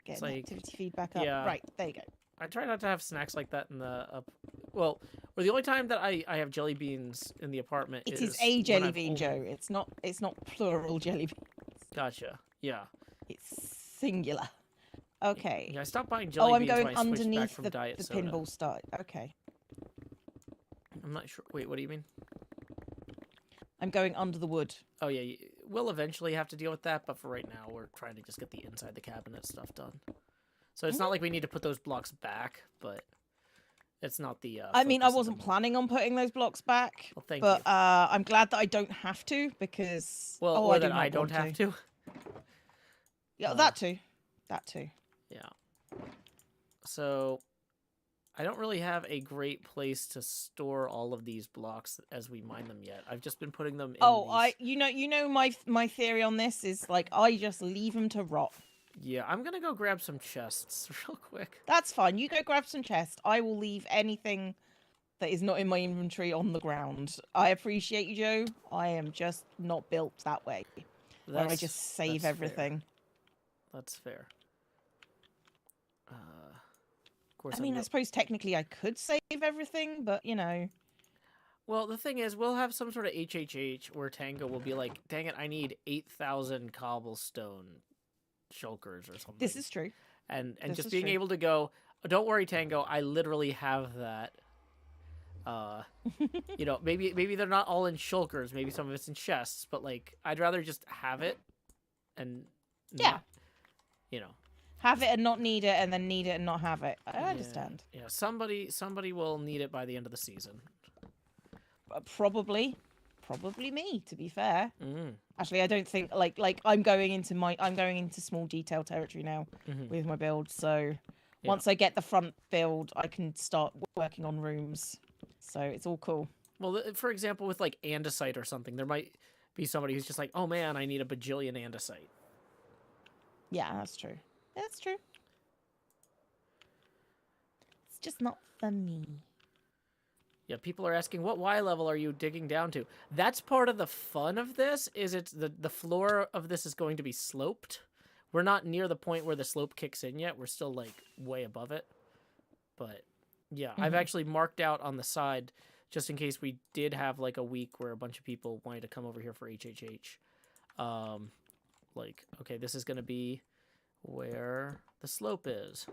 Get like, activity feedback up. Yeah. Right, there you go. I try not to have snacks like that in the... Well, or the only time that I have jelly beans in the apartment is... It is a jelly bean, Joe. It's not plural jelly beans. Gotcha. Yeah. It's singular. Okay. Yeah, I stopped buying jelly beans when I switched back from the diet soda. pinball start. Okay. I'm not sure. Wait, what do you mean? I'm going under the wood. Oh, yeah. We'll eventually have to deal with that, but for right now, we're trying to just get the inside the cabinet stuff done. So it's not like we need to put those blocks back, but it's not the... I mean, I wasn't planning on putting those blocks back. Well, thank you. I'm glad that I don't have to, because... Well, or that I don't have to. Yeah, that too. That too. Yeah. So... I don't really have a great place to store all of these blocks as we mine them yet. I've just been putting them in you know my theory on this is like I just leave them to rot. Yeah, I'm gonna go grab some chests real quick. That's fine. You go grab some chests. I will leave anything that is not in my inventory on the ground. I appreciate you, Joe. I am just not built that way. Where I just save everything. Fair. That's fair. I mean, I suppose technically I could save everything, but, you know. Well, the thing is, we'll have some sort of HHH where Tango will be like, dang it, I need 8,000 cobblestone shulkers or something. This is true. And just being able to go, oh, don't worry, Tango, I literally have that. You know, maybe they're not all in shulkers. Maybe some of it's in chests. But, like, I'd rather just have it and... Yeah. You know. Have it and not need it, and then need it and not have it. I understand. Yeah, somebody will need it by the end of the season. Probably me. To be fair, actually, I don't think like I'm going into small detail territory now with my build. So once I get the front build, I can start working on rooms. So it's all cool. Well, for example, with like andesite or something, there might be somebody who's just like, oh man, I need a bajillion andesite. Yeah, that's true. That's true. It's just not for me. Yeah, people are asking, what Y level are you digging down to? That's part of the fun of this, is it's the floor of this is going to be sloped. We're not near the point where the slope kicks in yet. We're still, like, way above it. But, yeah, I've actually marked out on the side, just in case we did have, like, a week where a bunch of people wanted to come over here for HHH. Like, okay, this is going to be where the slope is.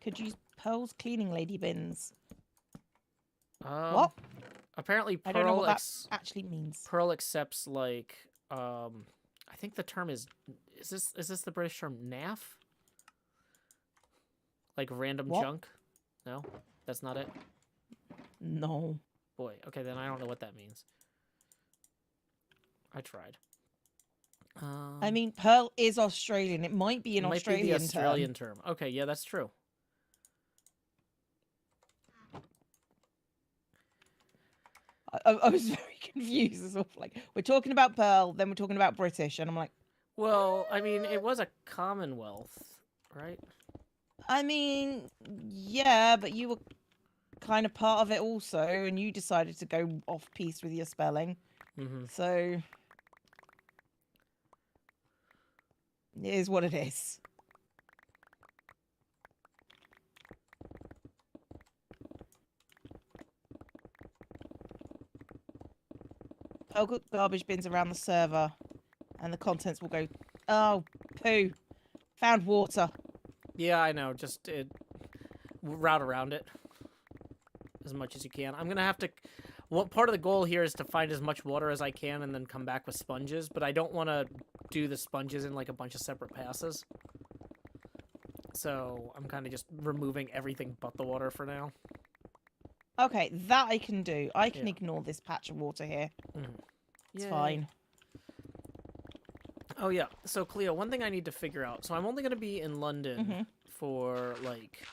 Could use Pearl's cleaning lady bins. What? Apparently, Pearl I don't know what that actually means. Pearl accepts like I think the term is this the British term naff? Like random junk? No, that's not it. No. Boy, okay, then I don't know what that means. I tried. I mean, Pearl is Australian. It might be an Australian term. Okay, yeah, that's true. I was very confused as well. Like, we're talking about Pearl, then we're talking about British, and I'm like, well, I mean, it was a Commonwealth, right? I mean, yeah, but you were kind of part of it also, and you decided to go off piece with your spelling. So it is what it is. I'll put garbage bins around the server, and the contents will go. Oh, poo! Found water. Yeah, I know. Just route around it as much as you can. I'm gonna have to. Well, part of the goal here is to find as much water as I can and then come back with sponges. But I don't want to do the sponges in like a bunch of separate passes. So I'm kind of just removing everything but the water for now. Okay, that I can do. I can ignore this patch of water here. It's fine. Oh, yeah. So, Cleo, one thing I need to figure out. So, I'm only going to be in London for, like...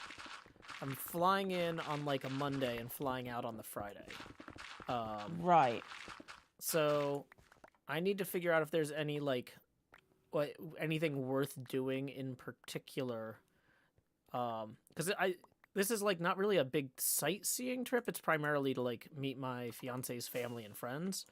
I'm flying in on, like, a Monday and flying out on the Friday. Right. So, I need to figure out if there's any, like... anything worth doing in particular. Because this is, like, not really a big sightseeing trip. It's primarily to, like, meet my fiance's family and friends.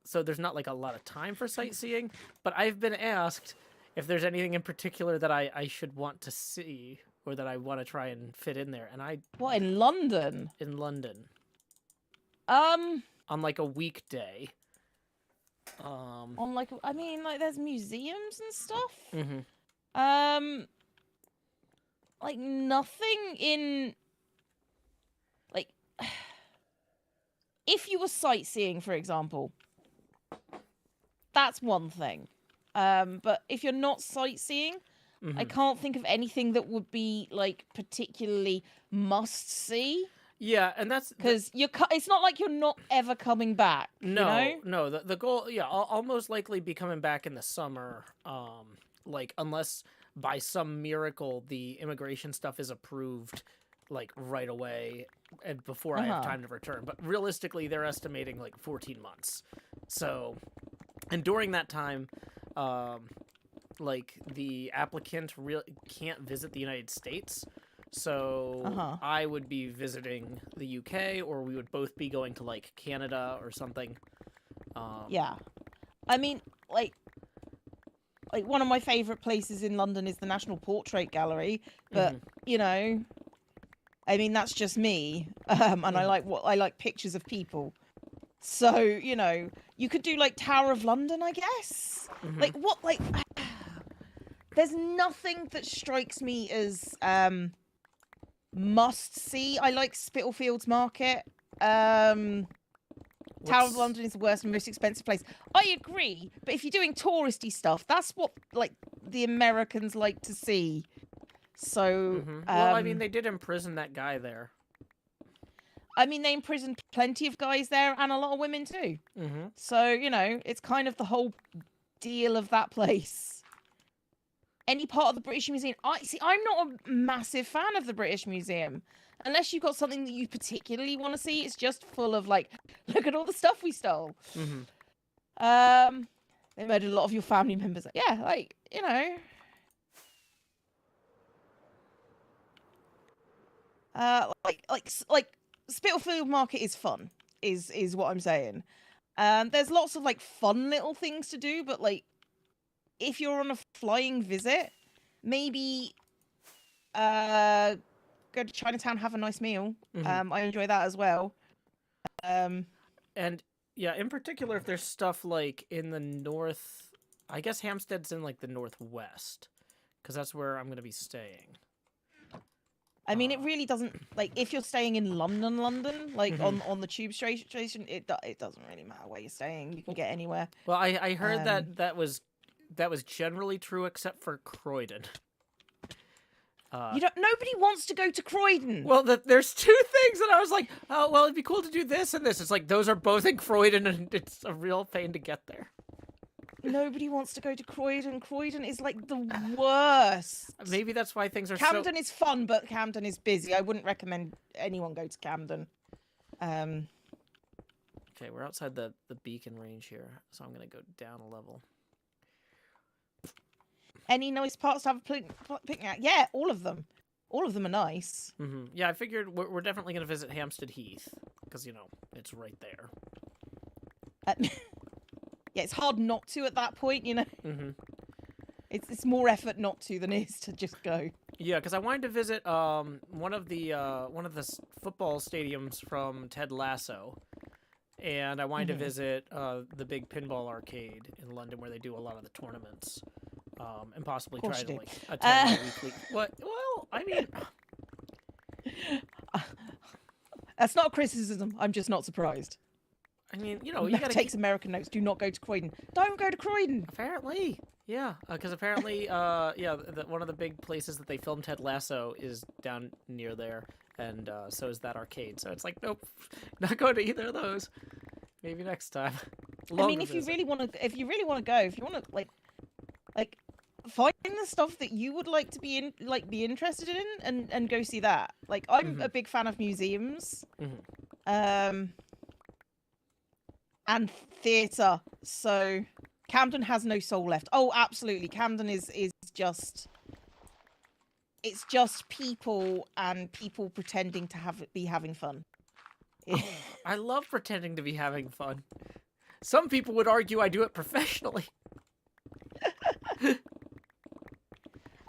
So there's not, like, a lot of time for sightseeing. But I've been asked if there's anything in particular that I should want to see or that I want to try and fit in there. And What, in London? In London. On, like, a weekday. On, like, I mean, like, there's museums and stuff. Like, nothing in... Like... If you were sightseeing, for example, that's one thing. But if you're not sightseeing, I can't think of anything that would be, like, particularly must-see. Yeah, and that's... Because it's not like you're not ever coming back, No, you know? no. The goal... Yeah, I'll most likely be coming back in the summer. Like, unless by some miracle the immigration stuff is approved, like, right away and before I have time to return. But realistically, they're estimating, like, 14 months. So... And during that time, like, the applicant can't visit the United States. So I would be visiting the UK, or we would both be going to, like, Canada or something. Yeah. I mean, like one of my favourite places in London is the National Portrait Gallery. But, you know, I mean, that's just me. And I like pictures of people. So, you know, you could do, like, Tower of London, I guess. Like, what, like... There's nothing that strikes me as must-see. I like Spitalfields Market. Tower of London is the worst and most expensive place. I agree, but if you're doing touristy stuff, that's what, like, the Americans like to see. So... well, I mean, they did imprison that guy there. I mean, they imprisoned plenty of guys there and a lot of women too. So, you know, it's kind of the whole deal of that place. Any part of the British Museum... I'm not a massive fan of the British Museum. unless you've got something that you particularly want to see, it's just full of like, look at all the stuff we stole. They murdered a lot of your family members. Yeah, like, you know. Like Spitalfield Market is fun, is what I'm saying. There's lots of like fun little things to do, but like if you're on a flying visit, maybe go to Chinatown, have a nice meal. I enjoy that as well. And yeah, in particular, if there's stuff like in the north, I guess Hampstead's in like the northwest, because that's where I'm going to be staying. I mean, it really doesn't, like, if you're staying in London, like on the tube station, it doesn't really matter where you're staying. You can get anywhere. Well, I heard that was generally true except for Croydon. Nobody wants to go to Croydon. Well, there's two things that I was like, oh, well, it'd be cool to do this and this. It's like, those are both in Croydon, and it's a real pain to get there. Nobody wants to go to Croydon. Croydon is like the worst. Maybe that's why things are Camden is fun, but Camden is busy. I wouldn't recommend anyone go to Camden. Okay, we're outside the beacon range here, so I'm going to go down a level. Any nice parts to have a picnic at? Yeah, all of them. All of them are nice. Yeah, I figured we're definitely going to visit Hampstead Heath, because, you know, it's right there. Yeah, it's hard not to at that point, you know. It's more effort not to than it is to just go. Yeah, because I wanted to visit one of the football stadiums from Ted Lasso, and I wanted to visit the big pinball arcade in London where they do a lot of the tournaments, and possibly try to like attend a weekly. What? Well, I mean, that's not a criticism. I'm just not surprised. I mean, you know, you gotta takes American notes. Do not go to Croydon. Don't go to Croydon. Apparently, yeah, because apparently, one of the big places that they filmed Ted Lasso is down near there, and so is that arcade. So it's like, nope, not going to either of those. Maybe next time. I mean, if you really want to go, if you want to like find the stuff that you would like to be interested in, and go see that. Like, I'm a big fan of museums. And theatre, so Camden has no soul left. Oh, absolutely, Camden is just, it's just people and people pretending to be having fun. Oh, I love pretending to be having fun. Some people would argue I do it professionally.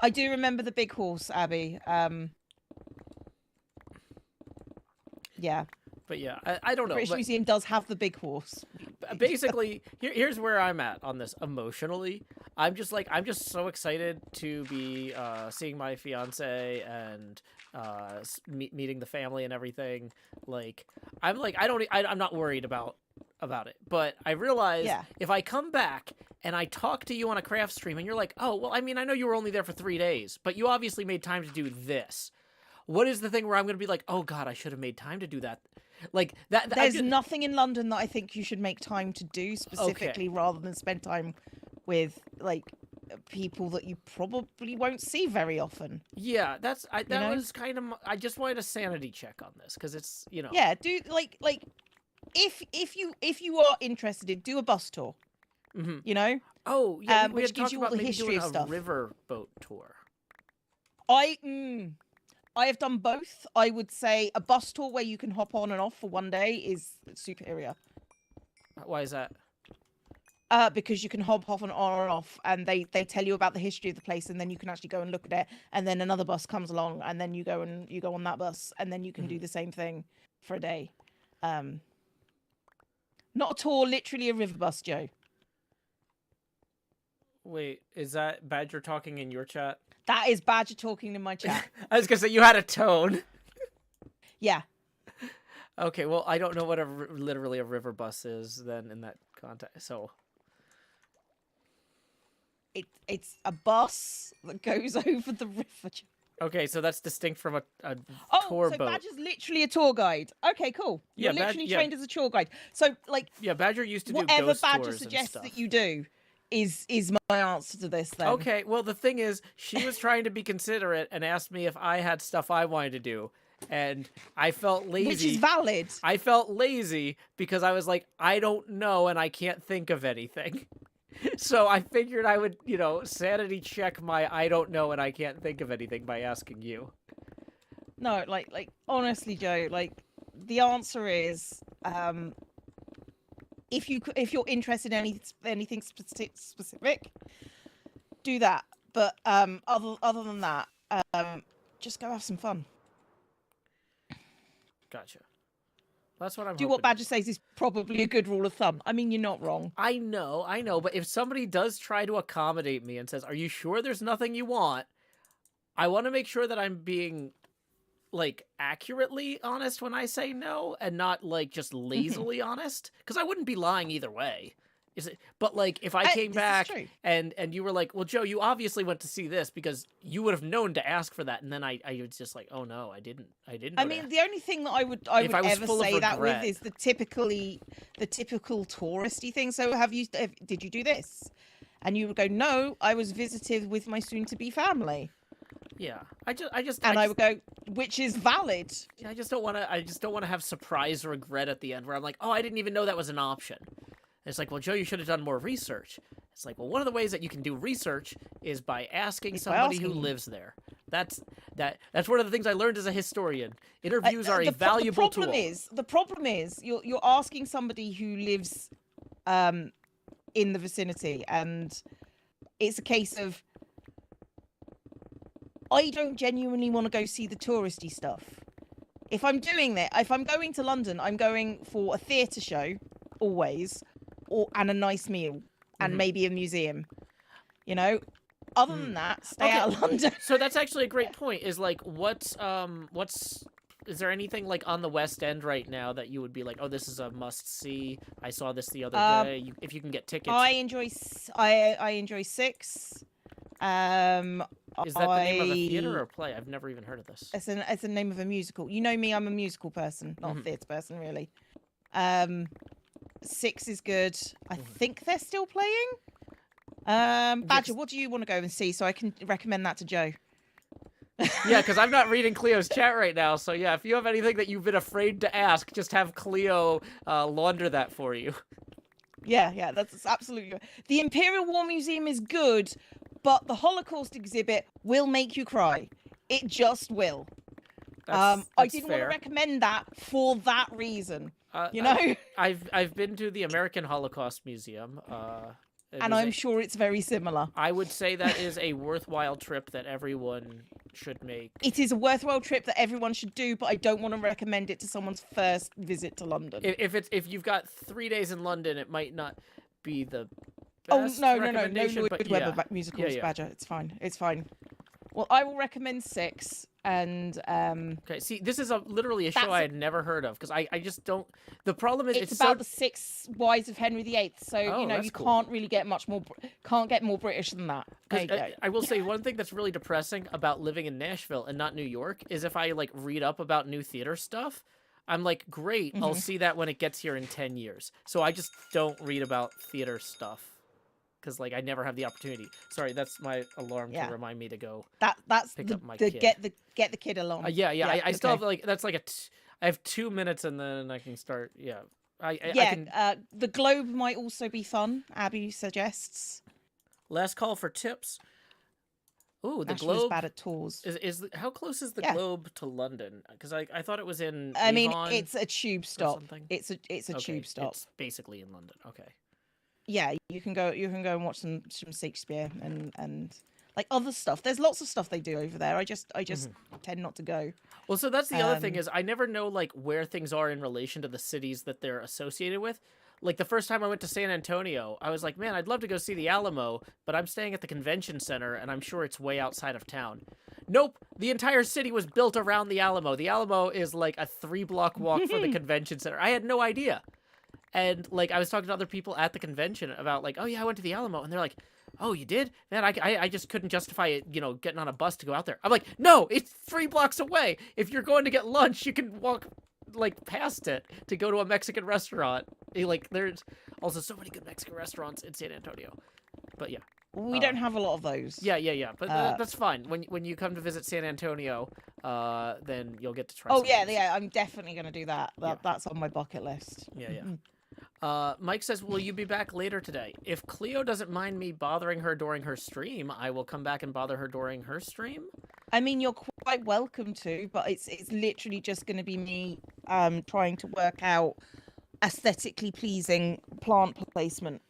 I do remember the big horse, Abby. Yeah. But yeah, I don't know. British Museum does have the big horse. Basically, here's where I'm at on this emotionally. I'm just so excited to be seeing my fiance and meeting the family and everything. Like, I'm not worried about it. But I realize if I come back and I talk to you on a craft stream and you're like, oh, well, I mean, I know you were only there for 3 days, but you obviously made time to do this. What is the thing where I'm going to be like, oh God, I should have made time to do that? Like that. There's nothing in London that I think you should make time to do specifically, rather than spend time with like people that you probably won't see very often. Yeah, that was kind of. I just wanted a sanity check on this because it's, you know. Yeah, do like if you are interested, do a bus tour. You know. Oh yeah, we which had gives talked you all about the maybe history doing of a stuff. river boat tour. I have done both. I would say a bus tour where you can hop on and off for 1 day is superior. Why is that? Because you can hop on and off, and they tell you about the history of the place, and then you can actually go and look at it, and then another bus comes along, and then you go on that bus, and then you can do the same thing for a day. Not a tour, literally a river bus, Joe. Wait, is that Badger talking in your chat? That is Badger talking in my chat. I was gonna say, you had a tone. Yeah. Okay, well, I don't know what literally a river bus is then in that context. So it's a bus that goes over the river. Okay, so that's distinct from a tour boat. So Badger's literally a tour guide. Okay, cool. You're literally trained as a tour guide. So like, yeah, Badger used to do whatever ghost Badger tours suggests and stuff. that you do is my answer to this then. Okay, well, the thing is, she was trying to be considerate and asked me if I had stuff I wanted to do. And I felt lazy. Which is valid. I felt lazy because I was like, I don't know and I can't think of anything. So I figured I would, sanity check my I don't know and I can't think of anything by asking you. No, like honestly, Joe, like the answer is if you're interested in anything specific, do that. But other than that, just go have some fun. Gotcha. That's what I'm Do hoping what to Badger says is probably a good rule of thumb. I mean, you're not wrong. I know, but if somebody does try to accommodate me and says, "Are you sure there's nothing you want?" I want to make sure that I'm being like accurately honest when I say no and not like just lazily honest, because I wouldn't be lying either way. Is it? But like if I came back and you were like, "Well, Joe, you obviously went to see this because you would have known to ask for that," and then I was just like, "Oh no, I didn't." I mean, the only thing that I would ever say that with is the typical touristy thing. So did you do this? And you would go, "No, I was visited with my soon-to-be family." Yeah, I would go, which is valid. I just don't want to have surprise regret at the end where I'm like, "Oh, I didn't even know that was an option." It's like, well, Joe, you should have done more research. It's like, well, one of the ways that you can do research is by asking somebody who lives there. That's one of the things I learned as a historian. Interviews are a valuable tool. The problem is you're asking somebody who lives in the vicinity, and it's a case of I don't genuinely want to go see the touristy stuff. If I'm doing that, if I'm going to London, I'm going for a theatre show, always, and a nice meal, and maybe a museum. Other than that, stay out of London. So that's actually a great point. Is like, is there anything like on the West End right now that you would be like, oh, this is a must see? I saw this the other day. If you can get tickets, I enjoy Six. Is that the name of a theater or a play? I've never even heard of this. It's the name of a musical. You know me, I'm a musical person, not a theatre person, really. Six is good. I think they're still playing. Badger, what do you want to go and see so I can recommend that to Joe? Yeah, because I'm not reading Cleo's chat right now. So yeah, if you have anything that you've been afraid to ask, just have Cleo launder that for you. Yeah, that's absolutely good. The Imperial War Museum is good, but the Holocaust exhibit will make you cry. It just will. That's I didn't fair. want to recommend that for that reason. I've been to the American Holocaust Museum. And I'm sure it's very similar. I would say that is a worthwhile trip that everyone should make. It is a worthwhile trip that everyone should do, but I don't want to recommend it to someone's first visit to London. If you've got 3 days in London, it might not be the Oh best no, recommendation, Lloyd Webber musicals, Badger. It's fine. Well, I will recommend Six, and okay. See, this is literally a show I had never heard of because I just don't. The problem is it's about the 6 wives of Henry VIII. So you cool. can't really get can't get more British than that. There you go. I will say one thing that's really depressing about living in Nashville and not New York is if I like read up about new theater stuff, I'm like, great, I'll see that when it gets here in 10 years. So I just don't read about theater stuff. Because like I never have the opportunity. Sorry, that's my alarm to remind me to go. That's pick up my kid. Get the kid along. Yeah. I still have like that's like I have 2 minutes and then I can start. Yeah. I can... The Globe might also be fun. Abby suggests. Last call for tips. Ooh, the Nashville's Globe. bad at tours. How close is the Globe to London? Because I thought it was in. I mean, Avon it's a tube stop. It's a okay, tube stop. It's basically in London. Okay. Yeah, you can go and watch some Shakespeare and like other stuff. There's lots of stuff they do over there. I just tend not to go. Well, so that's the other thing is I never know like where things are in relation to the cities that they're associated with. Like the first time I went to San Antonio, I was like, man, I'd love to go see the Alamo, but I'm staying at the convention center and I'm sure it's way outside of town. Nope, the entire city was built around the Alamo. The Alamo is like a 3-block walk from the convention center. I had no idea. And, like, I was talking to other people at the convention about, like, oh, yeah, I went to the Alamo. And they're like, oh, you did? Man, I just couldn't justify it, getting on a bus to go out there. I'm like, no, it's 3 blocks away. If you're going to get lunch, you can walk, like, past it to go to a Mexican restaurant. Like, there's also so many good Mexican restaurants in San Antonio. But, yeah. We don't have a lot of those. Yeah. But that's fine. When you come to visit San Antonio, then you'll get to try. Oh some of these. yeah. I'm definitely gonna do that. That's on my bucket list. Yeah. Mike says, will you be back later today? If Cleo doesn't mind me bothering her during her stream, I will come back and bother her during her stream. I mean, you're quite welcome to, but it's literally just going to be me trying to work out aesthetically pleasing plant placement.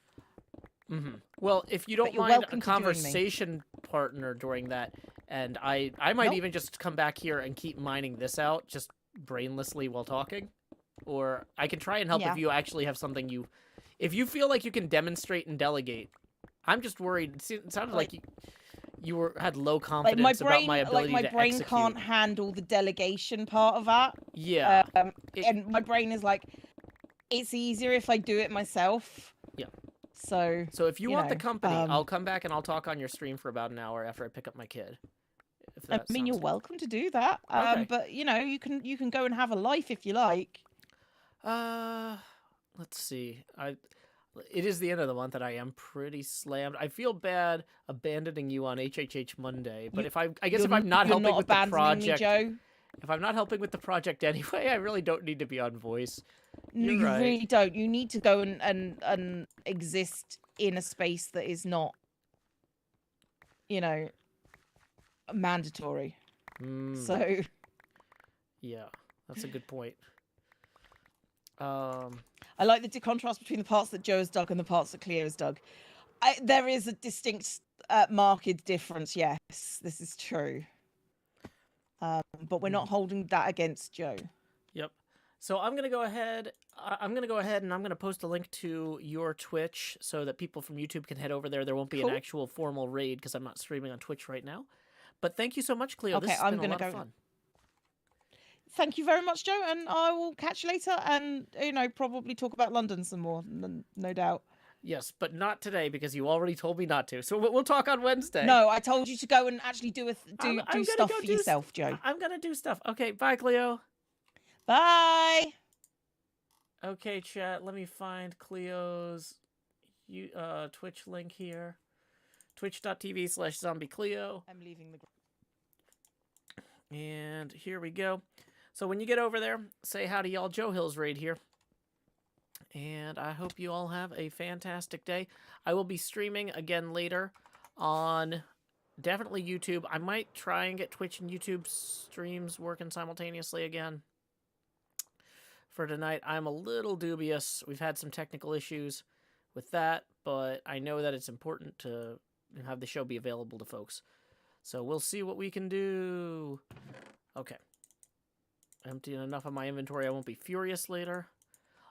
Well, if you don't mind a conversation partner during that, and I might even just come back here and keep mining this out, just brainlessly while talking. Or I can try and help if you actually have something if you feel like you can demonstrate and delegate. I'm just worried. It sounded like you had low confidence about my ability to execute. My brain can't handle the delegation part of that. Yeah. And my brain is like, it's easier if I do it myself. Yeah. So if you want the company, I'll come back and I'll talk on your stream for about an hour after I pick up my kid. I mean, you're welcome to do that. Okay. But you can go and have a life if you like. Let's see. It is the end of the month and I am pretty slammed. I feel bad abandoning you on HHH Monday, but if I'm not helping with the project, Joe. If I'm not helping with the project anyway, I really don't need to be on voice. No, you really don't. You need to go and exist in a space that is not, mandatory. So. Yeah, that's a good point. I like the contrast between the parts that Joe has dug and the parts that Cleo has dug. There is a distinct, marked difference. Yes, this is true. But we're not holding that against Joe. Yep. So I'm gonna go ahead. And I'm gonna post a link to your Twitch so that people from YouTube can head over there. There won't be an actual formal raid because I'm not streaming on Twitch right now. But thank you so much, Cleo. Okay, this has been a lot of fun. Thank you very much, Joe, and I will catch you later and, probably talk about London some more, no doubt. Yes, but not today because you already told me not to. So we'll talk on Wednesday. No, I told you to go and actually do stuff for yourself, Joe. I'm going to do stuff. Okay, bye, Cleo. Bye. Okay, chat, let me find Cleo's Twitch link here. Twitch.tv/zombiecleo. I'm leaving the group. And here we go. So when you get over there, say howdy y'all, Joe Hills Raid here. And I hope you all have a fantastic day. I will be streaming again later on definitely YouTube. I might try and get Twitch and YouTube streams working simultaneously again. For tonight, I'm a little dubious. We've had some technical issues with that, but I know that it's important to have the show be available to folks. So we'll see what we can do. Okay. Emptying enough of my inventory, I won't be furious later.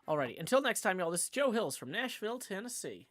Alrighty, until next time, y'all, this is Joe Hills from Nashville, Tennessee.